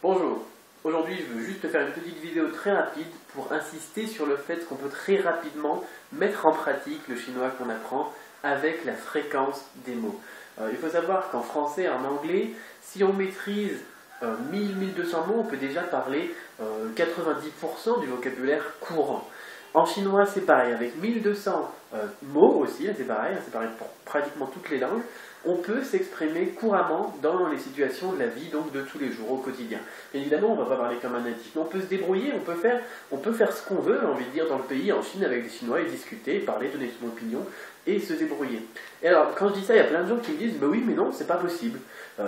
Bonjour, aujourd'hui je veux juste faire une petite vidéo très rapide pour insister sur le fait qu'on peut très rapidement mettre en pratique le chinois qu'on apprend avec la fréquence des mots. Il faut savoir qu'en français et en anglais, si on maîtrise 1000-1200 mots, on peut déjà parler 90% du vocabulaire courant. En chinois, c'est pareil, avec 1200 mots aussi, c'est pareil pour pratiquement toutes les langues, on peut s'exprimer couramment dans les situations de la vie, donc de tous les jours, au quotidien. Bien évidemment, on ne va pas parler comme un natif, mais on peut se débrouiller, on peut faire ce qu'on veut, j'ai envie de dire, dans le pays, en Chine, avec des Chinois, et discuter, parler, donner son opinion, et se débrouiller. Et alors, quand je dis ça, il y a plein de gens qui me disent, bah oui, mais non, c'est pas possible.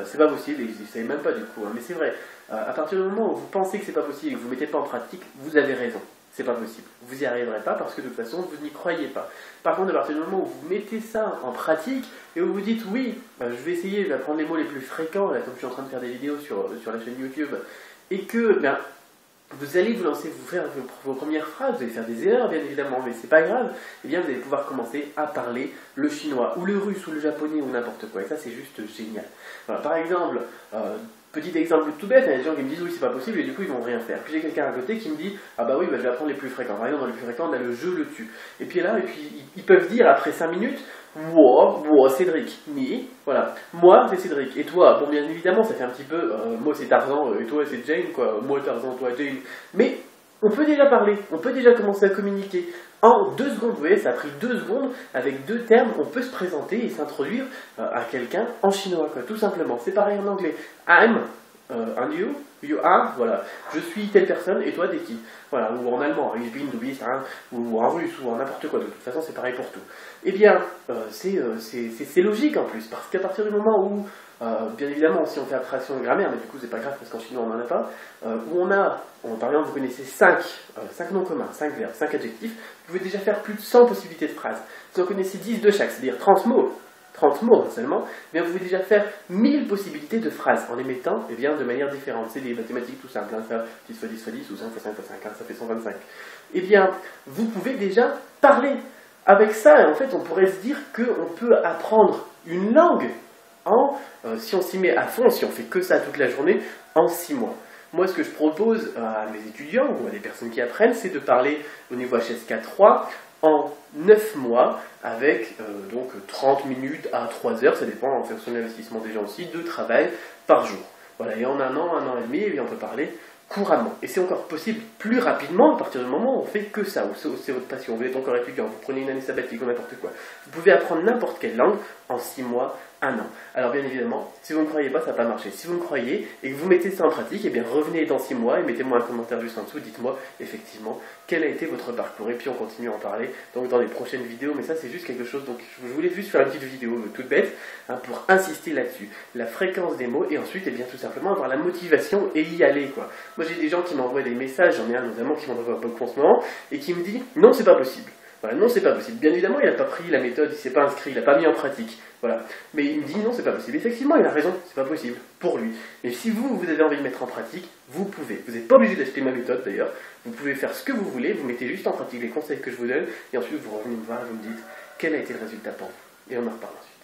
C'est pas possible, et ils n'essayent même pas du coup, hein, mais c'est vrai. À partir du moment où vous pensez que c'est pas possible et que vous ne mettez pas en pratique, vous avez raison. C'est pas possible. Vous n'y arriverez pas parce que de toute façon, vous n'y croyez pas. Par contre, à partir du moment où vous mettez ça en pratique et où vous dites oui, je vais essayer d'apprendre les mots les plus fréquents, là, comme je suis en train de faire des vidéos sur la chaîne YouTube, et que vous allez vous lancer, vous faire vos premières phrases, vous allez faire des erreurs bien évidemment, mais c'est pas grave, et bien vous allez pouvoir commencer à parler le chinois, ou le russe, ou le japonais, ou n'importe quoi, et ça c'est juste génial. Voilà, par exemple, petit exemple tout bête, il y a des gens qui me disent oui c'est pas possible et du coup ils vont rien faire. Puis j'ai quelqu'un à côté qui me dit ah bah oui je vais apprendre les plus fréquents. Par exemple dans les plus fréquents on a le je, le tu. Et puis là ils peuvent dire après 5 minutes moi Cédric, ni voilà, moi c'est Cédric et toi bon bien évidemment ça fait un petit peu moi c'est Tarzan et toi c'est Jane quoi, moi Tarzan toi Jane. Mais on peut déjà parler, on peut déjà commencer à communiquer. En 2 secondes, vous voyez, ça a pris 2 secondes, avec 2 termes, on peut se présenter et s'introduire à quelqu'un en chinois, quoi, tout simplement. C'est pareil en anglais. I'm, and you are, voilà. Je suis telle personne et toi t'es qui? Voilà, ou en allemand, ich bin, du bist, hein, ou en russe, ou en n'importe quoi. De toute façon, c'est pareil pour tout. Eh bien, c'est logique en plus, parce qu'à partir du moment où, bien évidemment, si on fait abstraction de grammaire, mais du coup c'est pas grave parce qu'en chinois on n'en a pas, où par exemple vous connaissez 5 noms communs, 5 verbes, 5 adjectifs, vous pouvez déjà faire plus de 100 possibilités de phrases. Si vous connaissez 10 de chaque, c'est-à-dire 30 mots seulement, eh bien vous pouvez déjà faire 1000 possibilités de phrases en les mettant de manière différente. C'est des mathématiques tout simples, hein, faire 10 fois 10 fois 10 ou 5 fois 5 fois 5, hein, ça fait 125. Eh bien, vous pouvez déjà parler. Avec ça, en fait, on pourrait se dire qu'on peut apprendre une langue si on s'y met à fond, si on fait que ça toute la journée, en 6 mois. Moi, ce que je propose à mes étudiants ou à des personnes qui apprennent, c'est de parler au niveau HSK3 en 9 mois, avec donc 30 minutes à 3 heures, ça dépend en fonction de l'investissement des gens aussi, de travail par jour. Voilà, et en un an et demi, eh bien, on peut parler couramment. Et c'est encore possible plus rapidement à partir du moment où on fait que ça, où c'est votre passion, vous êtes encore étudiant, vous prenez une année sabbatique ou n'importe quoi. Vous pouvez apprendre n'importe quelle langue en 6 mois, 1 an. Alors bien évidemment, si vous ne croyez pas, ça ne va pas marcher. Si vous me croyez et que vous mettez ça en pratique, eh bien revenez dans 6 mois et mettez-moi un commentaire juste en dessous, dites-moi effectivement quel a été votre parcours. Et puis on continue à en parler donc dans les prochaines vidéos, mais ça c'est juste quelque chose, donc je voulais juste faire une petite vidéo toute bête hein, pour insister là-dessus. La fréquence des mots et ensuite, eh bien tout simplement avoir la motivation et y aller quoi. Moi j'ai des gens qui m'envoient des messages, j'en ai un notamment qui m'en envoie beaucoup en ce moment, et qui me dit non c'est pas possible. Voilà, non, c'est pas possible. Bien évidemment, il n'a pas pris la méthode, il s'est pas inscrit, il n'a pas mis en pratique. Voilà. Mais il me dit non, c'est pas possible. Effectivement, il a raison, c'est pas possible pour lui. Mais si vous avez envie de mettre en pratique, vous pouvez. Vous n'êtes pas obligé d'acheter ma méthode d'ailleurs. Vous pouvez faire ce que vous voulez, vous mettez juste en pratique les conseils que je vous donne, et ensuite vous revenez me voir et vous me dites quel a été le résultat pour vous. Et on en reparle ensuite.